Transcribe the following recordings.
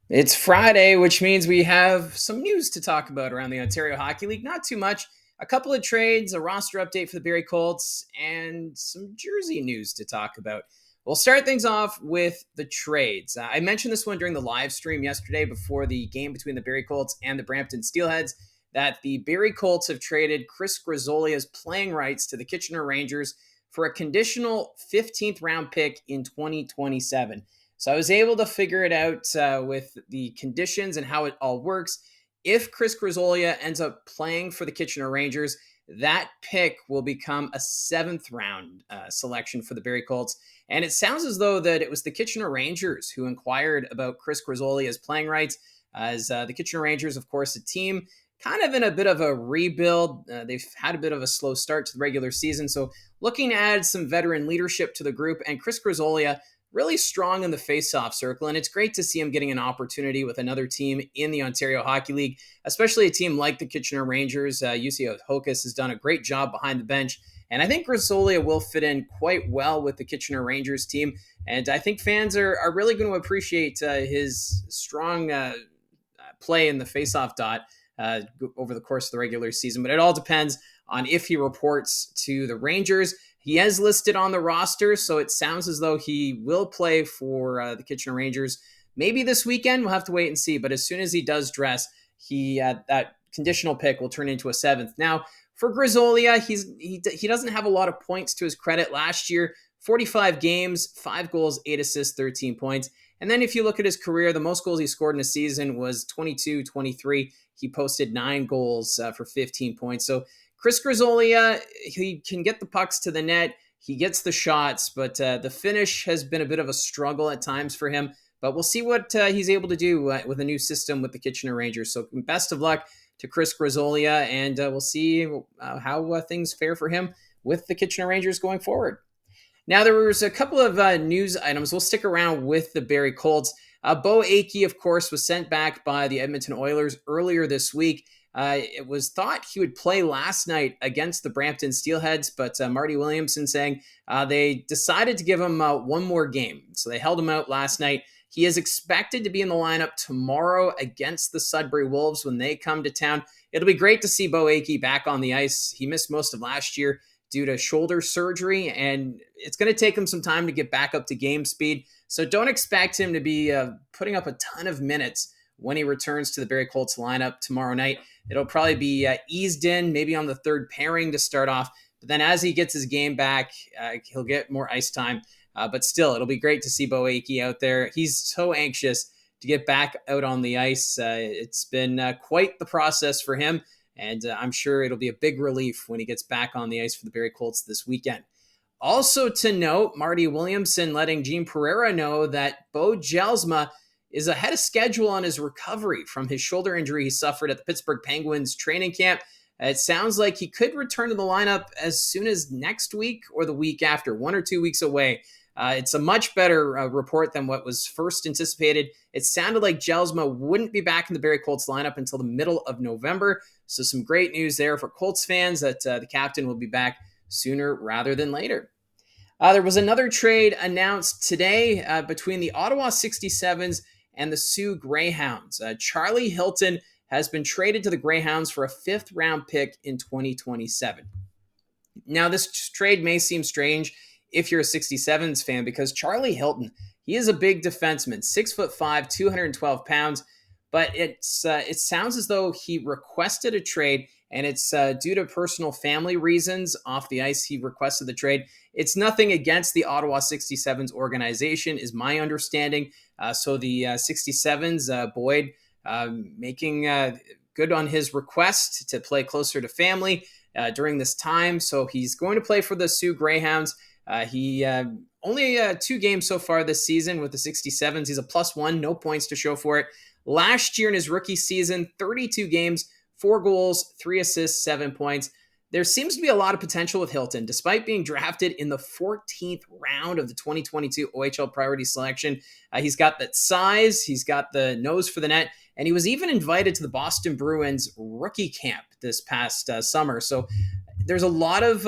It's Friday, which means we have some news to talk about around the Ontario Hockey League. Not too much. A couple of trades, a roster update for the Barrie Colts, and some jersey news to talk about. We'll start things off with the trades. I mentioned this one during the live stream yesterday before the game between the Barrie Colts and the Brampton Steelheads that the Barrie Colts have traded Chris Grisolia's playing rights to the Kitchener Rangers for a conditional 15th round pick in 2027. So I was able to figure it out with the conditions and how it all works. If Chris Grisolia ends up playing for the Kitchener Rangers, that pick will become a seventh round selection for the Barrie Colts. And it sounds as though that it was the Kitchener Rangers who inquired about Chris Grisolia's playing rights, as the Kitchener Rangers, of course, a team kind of in a bit of a rebuild. They've had a bit of a slow start to the regular season. So looking to add some veteran leadership to the group, and Chris Grisolia really strong in the face-off circle, and it's great to see him getting an opportunity with another team in the Ontario Hockey League, especially a team like the Kitchener Rangers. UC Hocus has done a great job behind the bench, and I think Grisolia will fit in quite well with the Kitchener Rangers team, and I think fans are really going to appreciate his strong play in the face-off dot over the course of the regular season, but it all depends on if he reports to the Rangers. He is listed on the roster, so it sounds as though he will play for the Kitchener Rangers. Maybe this weekend, we'll have to wait and see. But as soon as he does dress, that conditional pick will turn into a seventh. Now, for Grisolia, he doesn't have a lot of points to his credit. Last year, 45 games, 5 goals, 8 assists, 13 points. And then if you look at his career, the most goals he scored in a season was 22-23. He posted 9 goals for 15 points. So Chris Grisolia, he can get the pucks to the net. He gets the shots, but the finish has been a bit of a struggle at times for him. But we'll see what he's able to do with a new system with the Kitchener Rangers. So best of luck to Chris Grisolia, and we'll see how things fare for him with the Kitchener Rangers going forward. Now, there was a couple of news items. We'll stick around with the Barrie Colts. Beau Akey, of course, was sent back by the Edmonton Oilers earlier this week. It was thought he would play last night against the Brampton Steelheads, but Marty Williamson saying they decided to give him one more game. So they held him out last night. He is expected to be in the lineup tomorrow against the Sudbury Wolves when they come to town. It'll be great to see Beau Akey back on the ice. He missed most of last year due to shoulder surgery, and it's going to take him some time to get back up to game speed. So don't expect him to be putting up a ton of minutes when he returns to the Barrie Colts lineup tomorrow night. It'll probably be eased in, maybe on the third pairing to start off. But then as he gets his game back, he'll get more ice time. But still, it'll be great to see Beau Akey out there. He's so anxious to get back out on the ice. It's been quite the process for him, and I'm sure it'll be a big relief when he gets back on the ice for the Barrie Colts this weekend. Also to note, Marty Williamson letting Gene Pereira know that Beau Jelsma is ahead of schedule on his recovery from his shoulder injury he suffered at the Pittsburgh Penguins training camp. It sounds like he could return to the lineup as soon as next week or the week after, 1 or 2 weeks away. It's a much better report than what was first anticipated. It sounded like Jelsma wouldn't be back in the Barrie Colts lineup until the middle of November. So some great news there for Colts fans that the captain will be back sooner rather than later. There was another trade announced today between the Ottawa 67s and the Sioux Greyhounds. Charlie Hilton has been traded to the Greyhounds for a 5th round pick in 2027. Now, this trade may seem strange if you're a 67s fan because Charlie Hilton, he is a big defenseman, 6'5", 212 pounds, but it sounds as though he requested a trade, and it's due to personal family reasons off the ice. He requested the trade. It's nothing against the Ottawa 67s organization, is my understanding. So the 67s, Boyd, making good on his request to play closer to family during this time. So he's going to play for the Sioux Greyhounds. He only 2 games so far this season with the 67s. He's a +1, no points to show for it. Last year in his rookie season, 32 games, 4 goals, 3 assists, 7 points. There seems to be a lot of potential with Hilton. Despite being drafted in the 14th round of the 2022 OHL priority selection, he's got that size, he's got the nose for the net, and he was even invited to the Boston Bruins rookie camp this past summer. So there's a lot of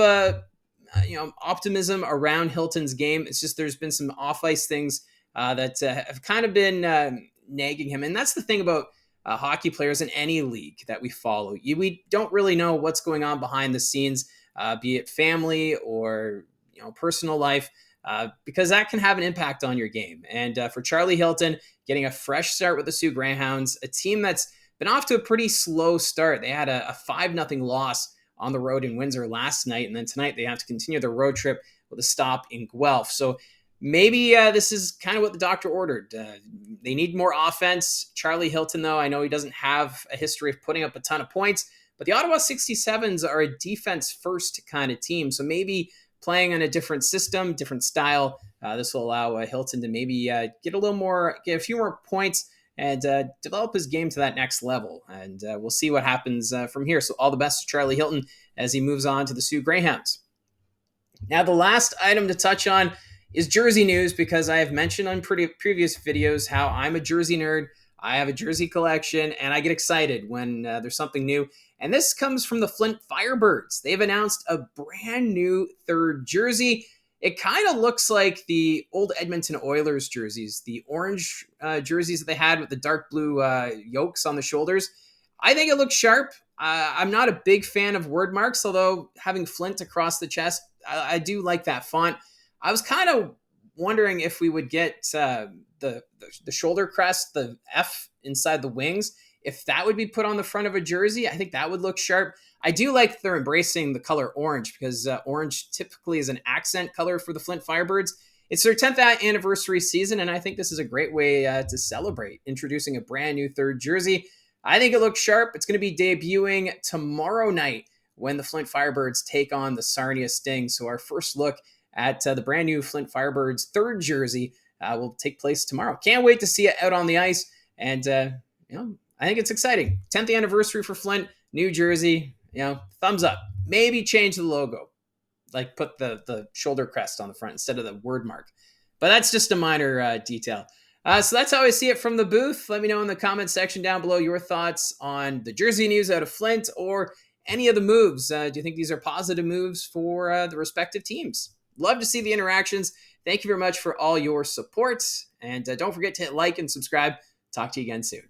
optimism around Hilton's game. It's just there's been some off-ice things that have kind of been nagging him. And that's the thing about hockey players in any league that we follow. We don't really know what's going on behind the scenes, be it family or personal life, because that can have an impact on your game. And for Charlie Hilton, getting a fresh start with the Sioux Greyhounds, a team that's been off to a pretty slow start. They had a 5-0 loss on the road in Windsor last night, and then tonight they have to continue their road trip with a stop in Guelph. So maybe this is kind of what the doctor ordered. They need more offense. Charlie Hilton, though, I know he doesn't have a history of putting up a ton of points, but the Ottawa 67s are a defense-first kind of team. So maybe playing on a different system, different style, this will allow Hilton to maybe get a few more points and develop his game to that next level. And we'll see what happens from here. So all the best to Charlie Hilton as he moves on to the Sioux Greyhounds. Now, the last item to touch on is jersey news, because I have mentioned on previous videos how I'm a jersey nerd. I have a jersey collection, and I get excited when there's something new. And this comes from the Flint Firebirds. They've announced a brand new third jersey. It kind of looks like the old Edmonton Oilers jerseys, the orange jerseys that they had with the dark blue yolks on the shoulders. I think it looks sharp. I'm not a big fan of word marks, although having Flint across the chest, I do like that font. I was kind of wondering if we would get the shoulder crest, the F inside the wings, if that would be put on the front of a jersey. I think that would look sharp. I do like they're embracing the color orange, because orange typically is an accent color for the Flint Firebirds. It's their 10th anniversary season, and I think this is a great way to celebrate introducing a brand new third jersey. I think it looks sharp. It's going to be debuting tomorrow night when the Flint Firebirds take on the Sarnia Sting. So our first look at the brand new Flint Firebirds third jersey will take place tomorrow. Can't wait to see it out on the ice. And, I think it's exciting. 10th anniversary for Flint, new jersey, thumbs up. Maybe change the logo, like put the shoulder crest on the front instead of the word mark. But that's just a minor detail. So that's how I see it from the booth. Let me know in the comment section down below your thoughts on the jersey news out of Flint or any of the moves. Do you think these are positive moves for the respective teams? Love to see the interactions. Thank you very much for all your support. And don't forget to hit like and subscribe. Talk to you again soon.